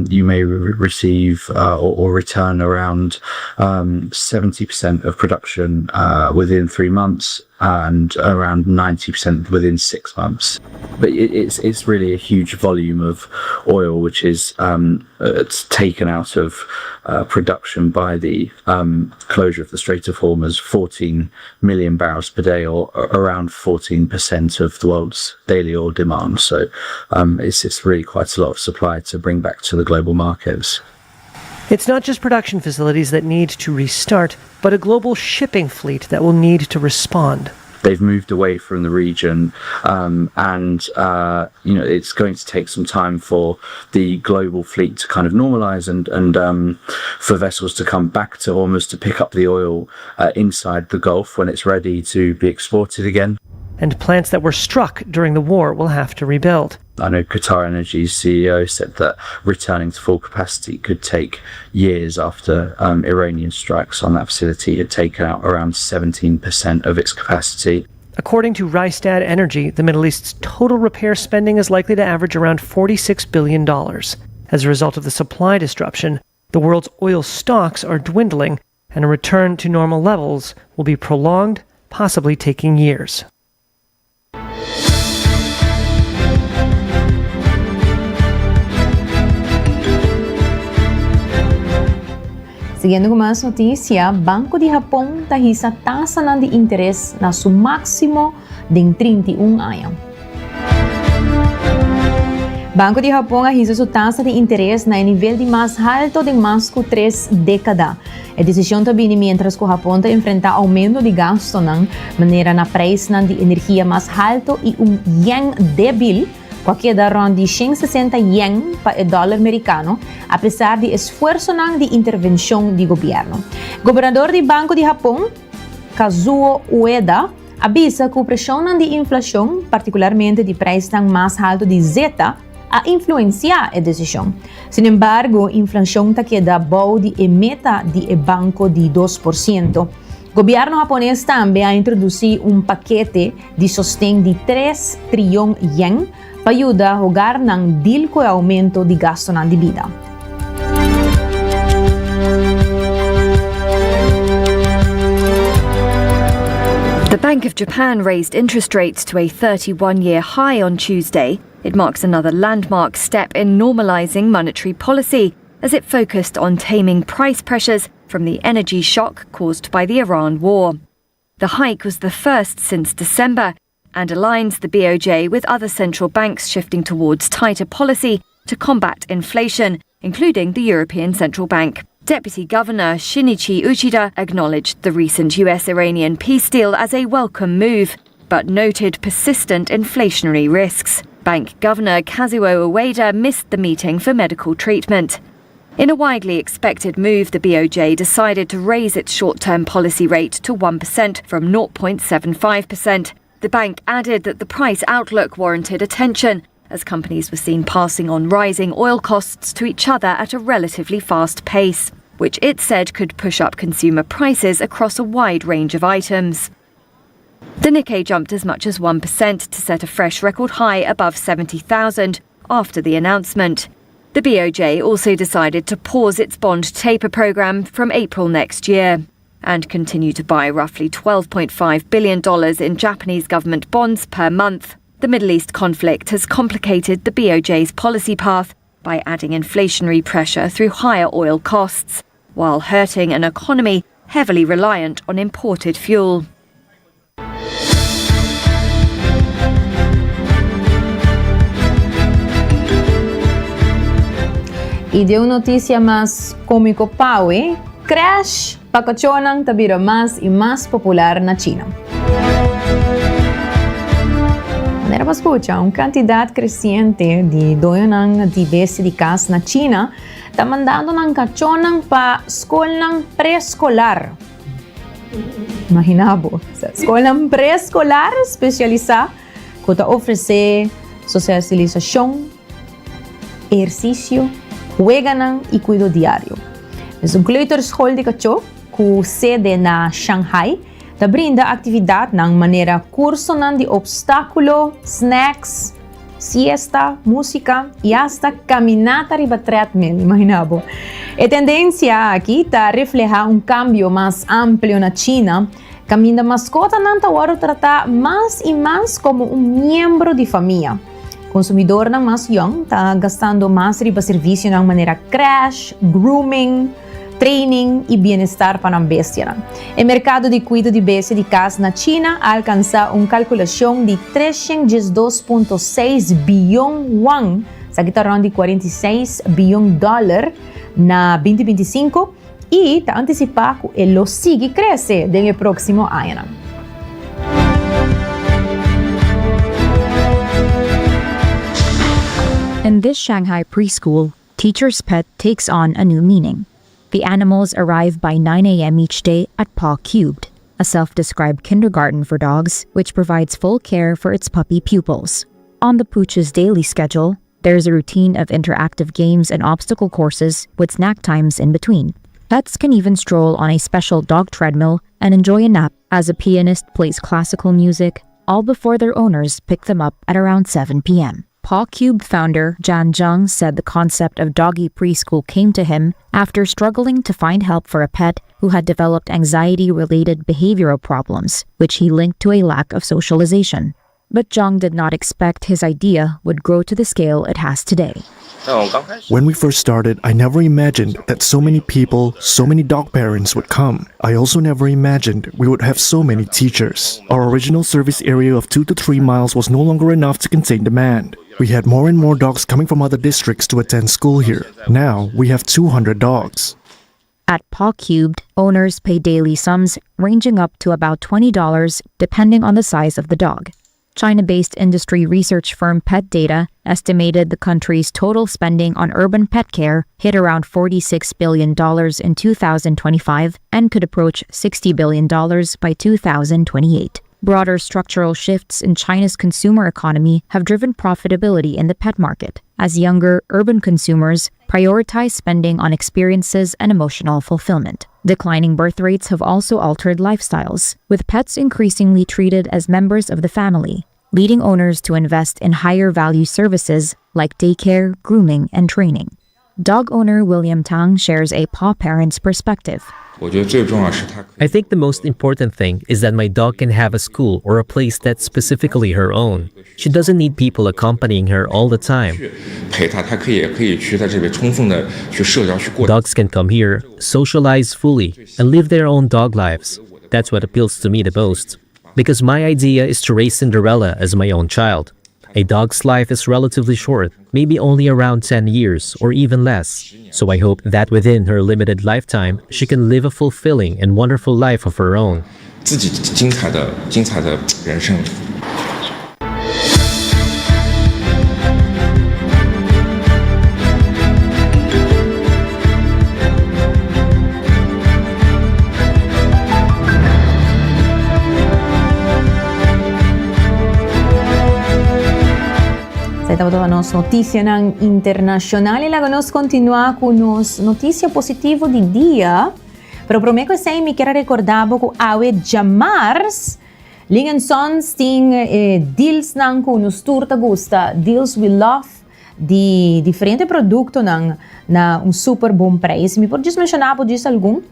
you may receive or return around 70% of production within 3 months and around 90% within 6 months. But it's really a huge volume of oil which is it's taken out of production by the closure of the Strait of Hormuz. 14 million barrels per day, or around 14% of the world's daily oil demand. So it's really quite a lot of supply to bring back to the global markets. It's not just production facilities that need to restart, but a global shipping fleet that will need to respond. They've moved away from the region, and it's going to take some time for the global fleet to kind of normalize and for vessels to come back to Hormuz to pick up the oil inside the Gulf when it's ready to be exported again. And plants that were struck during the war will have to rebuild. I know Qatar Energy's CEO said that returning to full capacity could take years after Iranian strikes on that facility had taken out around 17% of its capacity. According to Rystad Energy, the Middle East's total repair spending is likely to average around $46 billion. As a result of the supply disruption, the world's oil stocks are dwindling, and a return to normal levels will be prolonged, possibly taking years. Siguiendo con más noticia, Banco de Japón tahisa tasa de interés na su máximo de 31 años. Banco de Japón ahisa su tasa de interés na nível de mais alto de mais que 3 décadas. A decisão também mientras que o Japão está enfrenta aumento de gasto na maneira na preço de energia mais alto e yen débil, que queda de 160 yen para o dólar americano, apesar de esforço de intervenção do governo. Governador do Banco de Japão, Kazuo Ueda, avisa que a pressão de inflação, particularmente de preço mais alto de zeta, a influenciar a decisão. Sin embargo, a inflação queda boa de meta do banco de 2%. O governo japonês também a introduzir paquete de sustento de 3 trilhões de yen para ajudar a jogar no deal com o aumento de gasto de vida. The Bank of Japan raised interest rates to a 31-year high on Tuesday. It marks another landmark step in normalizing monetary policy as it focused on taming price pressures from the energy shock caused by the Iran war. The hike was the first since December and aligns the BOJ with other central banks shifting towards tighter policy to combat inflation, including the European Central Bank. Deputy Governor Shinichi Uchida acknowledged the recent US-Iranian peace deal as a welcome move, but noted persistent inflationary risks. Bank Governor Kazuo Ueda missed the meeting for medical treatment. In a widely expected move, the BOJ decided to raise its short-term policy rate to 1% from 0.75%. The bank added that the price outlook warranted attention, as companies were seen passing on rising oil costs to each other at a relatively fast pace, which it said could push up consumer prices across a wide range of items. The Nikkei jumped as much as 1% to set a fresh record high above 70,000 after the announcement. The BOJ also decided to pause its bond taper program from April next year and continue to buy roughly $12.5 billion in Japanese government bonds per month. The Middle East conflict has complicated the BOJ's policy path by adding inflationary pressure through higher oil costs, while hurting an economy heavily reliant on imported fuel. Y de una noticia más cómico pawe, Crash pakachonang tabira más y más popular na China. Manera pa escucha, una cantidad creciente de doyonang diversidad na China está mandando ng kachonang pa escolang preescolar. Imaginabo, escolang preescolar especializada que te ofrece socialización, ejercicio, juegan y cuidado diario. Es un cluster school de cacho com sede na Shanghai, te brinda atividade ng manera curso de obstáculo, snacks, siesta, música y hasta caminata riba treadmill, imaginabo. La tendencia aquí ta refleja un cambio más amplio na China, caminda mascota nanta ahora trata más y más como un miembro de familia. Consumidor ng mas young ta gastando más riba servicio ng manera crash, grooming, training y bienestar para la bestia. El mercado de cuidado de bestia de casa na China alcanza una calculación de 312.6 billón won, sa gitaron de $46 billion na 2025 y ta anticipa que lo sigue crece en el próximo año. In this Shanghai preschool, teacher's pet takes on a new meaning. The animals arrive by 9 a.m. each day at Paw Cubed, a self-described kindergarten for dogs which provides full care for its puppy pupils. On the Pooch's daily schedule, there's a routine of interactive games and obstacle courses with snack times in between. Pets can even stroll on a special dog treadmill and enjoy a nap as a pianist plays classical music, all before their owners pick them up at around 7 p.m. Paw Cube founder Jan Zheng said the concept of doggy preschool came to him after struggling to find help for a pet who had developed anxiety-related behavioral problems, which he linked to a lack of socialization. But Zheng did not expect his idea would grow to the scale it has today. When we first started, I never imagined that so many people, so many dog parents would come. I also never imagined we would have so many teachers. Our original service area of 2 to 3 miles was no longer enough to contain demand. We had more and more dogs coming from other districts to attend school here. Now, we have 200 dogs. At Paw Cubed, owners pay daily sums ranging up to about $20 depending on the size of the dog. China-based industry research firm Pet Data estimated the country's total spending on urban pet care hit around $46 billion in 2025 and could approach $60 billion by 2028. Broader structural shifts in China's consumer economy have driven profitability in the pet market, as younger urban consumers prioritize spending on experiences and emotional fulfillment. Declining birth rates have also altered lifestyles, with pets increasingly treated as members of the family, leading owners to invest in higher value services like daycare, grooming, and training. Dog owner William Tang shares a paw parent's perspective. I think the most important thing is that my dog can have a school or a place that's specifically her own. She doesn't need people accompanying her all the time. Dogs can come here, socialize fully, and live their own dog lives. That's what appeals to me the most. Because my idea is to raise Cinderella as my own child. A dog's life is relatively short, maybe only around 10 years or even less. So I hope that within her limited lifetime, she can live a fulfilling and wonderful life of her own. Esta nos noticia internacional y la nos continúa con nos noticia positiva del día. Pero prometo que me quiero recordar que awe jamars lingen sons ting deals nang con nos turta gusta deals we love de diferente produto na um super bom preço. Me pode mencionar por isso algum?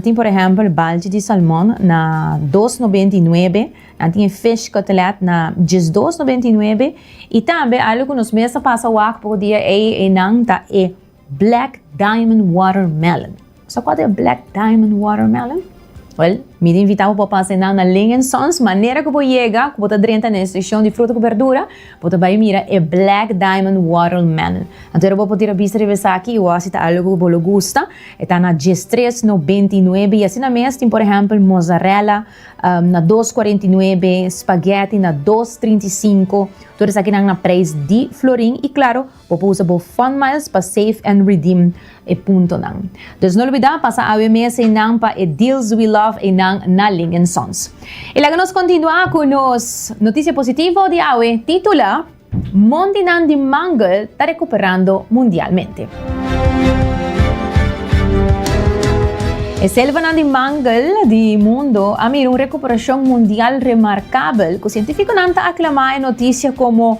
Tem, por exemplo, balde de salmão na $2.99, tem fish cutlet na $2.99 e também algo que nos mesa passa o ar por dia é Black Diamond Watermelon. So qual é Black Diamond Watermelon? Well, Me invitamos para pasar na Ling & Sons, maneira que você chega, que você drenta na estação de fruta e verdura, você vai mirar é Black Diamond Watermelon. Então, você pode vista de vez aqui, ou se tá algo que você gosta, está na 13,99 e assim na mês tem, por exemplo, mozzarella na 2,49, spaghetti na 2,35, todas aqui na preço de florim e claro, você usa o Fun Miles para save and redeem e ponto nang. Então, não olvidar, passa a mês e nang pa e deals we love e nang na Ling & Sons. E logo nos continuar com nos notícia positiva de AWE, titula Monte Nang de Mangle está recuperando mundialmente. A selva de mangle do mundo ha uma recuperação mundial remarcável que o científico nanta aclama a notícia como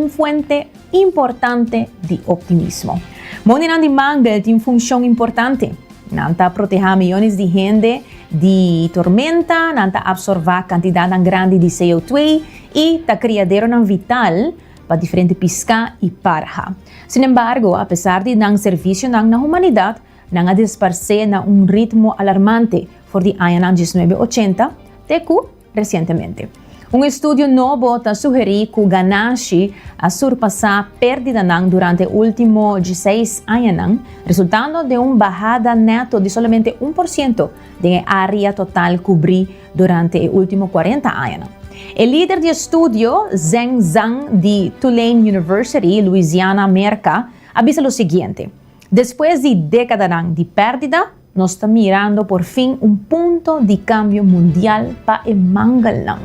fuente importante de optimismo. Monte de mangle tem função importante. Nanta proteger milhões de gente de tormenta, nanta absorver quantidade grande de CO2 e ta criadero vital para diferentes pesca e parja. Sin embargo, apesar de não serviço na humanidade, não a disparcer na ritmo alarmante por de anos 1980, tecu recentemente. Estudo novo está sugerindo que o ganache a surpassar perdida durante os últimos 16 anos, resultando de bajada neto de somente 1% da área total cobrida durante os últimos 40 anos. O líder de estudo, Zheng Zhang, de Tulane University, Louisiana, América, avisa o seguinte: depois de décadas de pérdida, nós estamos mirando por fim ponto de cambio mundial para o mangle.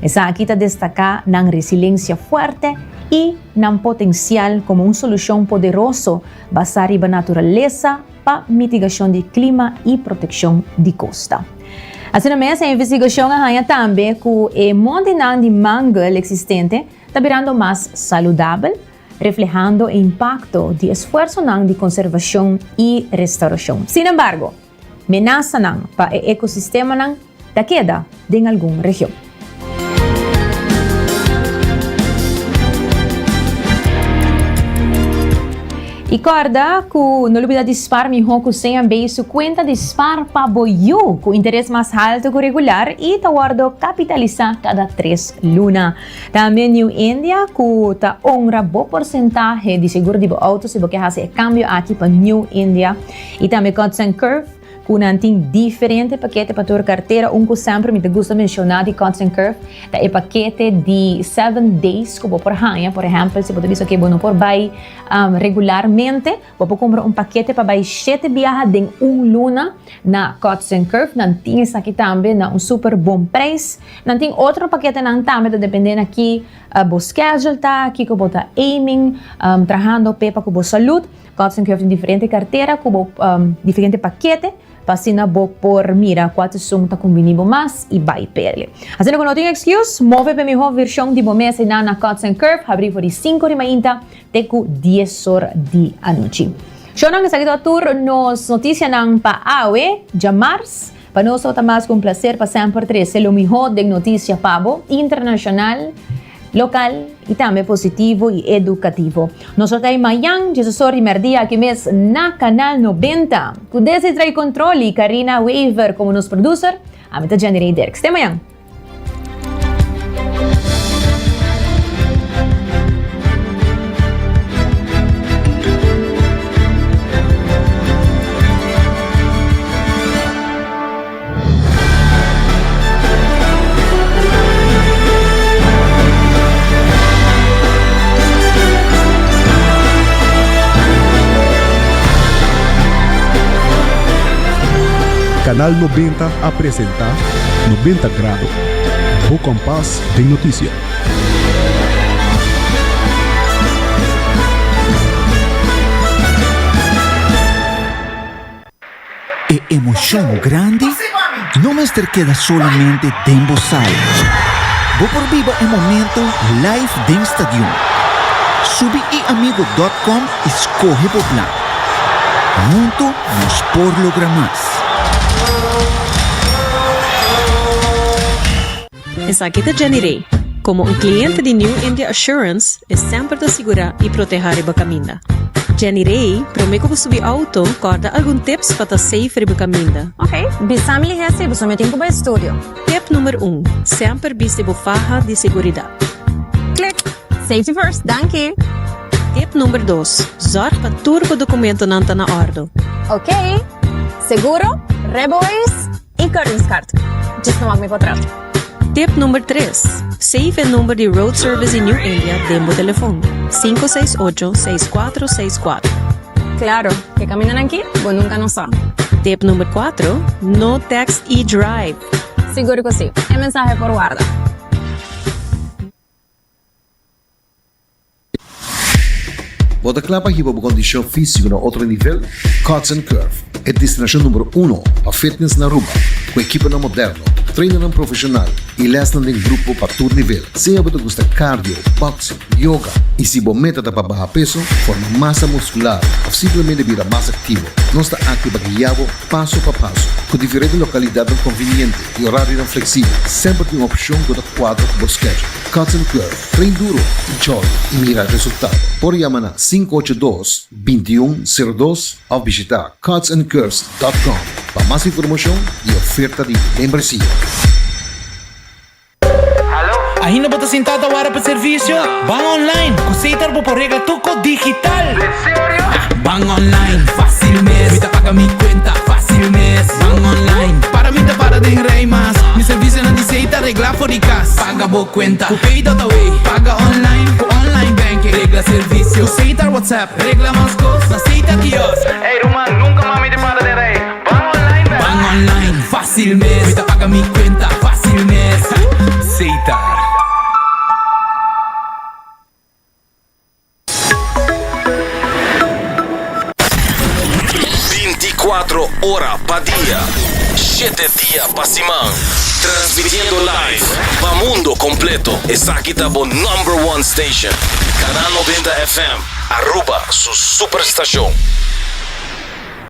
Essa aqui está destacar na resiliência forte e na potencial como solução poderosa basada na natureza para mitigação de clima e proteção de costa. Assim mesmo, a investigação arranha também que o monte de mangle existente está virando mais saudável, reflejando o impacto de esforço de conservação e restauração. Sin embargo, ameaça para o ecossistema da queda em alguma região. E corda que não olvida dispar melhor que sem a sua conta dispar para boiú com interesse mais alto que regular e tá guardo capitalizar cada 3 lunas. Também New India que tá honra boa porcentagem de seguro de auto se você fazer cambio aqui para New India e também Hudson Curve que tem diferentes paquetes para tua carteira. Que sempre me gusta mencionar de Hudson Curve é o paquete de 7 days que por hanya, por exemplo, se você diz que você por vai regularmente, você compra paquete para vai 7 viagens em 1 luna na Hudson Curve. Não tem essa aqui também na super bom preço. Não tem outro paquete não também, dependendo aqui do schedule tá, aqui que você está aiming, trabalhando para com a saúde. Hudson Curve tem diferente carteira, com diferente paquete. Passina por mira quatro sum ta combinibo mais e vai perle. Assim que não tem excuse, move para melhor versão de bomesa na Hudson Curve, abrir por 5 de manhã até 10 horas de noite. Shonang sa kita tour nos notícia ng paawe, Jamars, para nós também com prazer para sempre trazer o melhor de notícia pabo internacional, local e também positivo e educativo. Nós estamos amanhã, Jesus primeiro dia aqui mesmo na Canal 90. Com esse trai controle, Karina Weaver como nosso producer, a meta Janeiro Derks. Até amanhã. Canal 90 apresenta 90 Grados, o compás de notícia. E emoção grande não mais queda solamente dentro sala. Vou por viva o momento live dentro estádio. Subi e amigo.com escorre o plan. Junto nos por lograr mais. Essa aqui é Janirei. Como cliente de New India Assurance, é sempre te segurar e proteger a caminho. Jenny Ray, prometo ko subi auto, corda algum tips para safe ribu caminda. Ok, bisami hesse, você me tempo para estúdio. Tip número 1. Sempre viste faja de seguridad. Click. Safety first, danke. Tip número 2. Zorg para turbo documento nanta na ordo. Ok. Seguro, rebois e card. Just não me contrato. Tip número 3. Save o número de road service em New India dentro do telefone. 568-6464. Claro, que caminham aqui, você nunca não sabe. Tip número 4. No text e drive. Seguro que sim. É mensagem por guarda. Bota clapa hiba bu kondisyon físico na outro nível? Cuts and Curve é destinação número 1 para fitness na Aruba, com equipa na moderno, treino profissional e lesson em grupo para todo nível. Se você gosta de cardio, boxing, yoga e se você meta para baixar peso, forma massa muscular ou simplesmente vira mais ativo, nós está aqui para guiá-lo passo a passo, com diferentes localidades convenientes e horário flexível. Sempre tem uma opção que quadra com o schedule. Cuts and Curve, treino duro e jolly e mira resultado. Por chamar 582-2102 ou visitar cutsandcurves.com para mais informação e oferta de membresia. Ainda bota sentado agora para serviço? Van online, conceita por regla tuco digital. Van online, fácil mes. Me paga mi cuenta, fácil mes. Van online, para mí te para de rei mas. Mi serviço não diceita regla for de casa. Paga boa cuenta, o pay data way. Paga online, com online banking. Regla serviço, conceita WhatsApp. Regla mais coisas, aceita kiosk. Ei, Roman, nunca mais me te para de rei. Van online, fácil mes. Me paga mi cuenta, fácil mes. Aceitar. 24 horas pa día, 7 días pa semana, transmitiendo live pa mundo completo. Esa aquí está por #1 station, Canal 90 FM, Aruba, su superestación.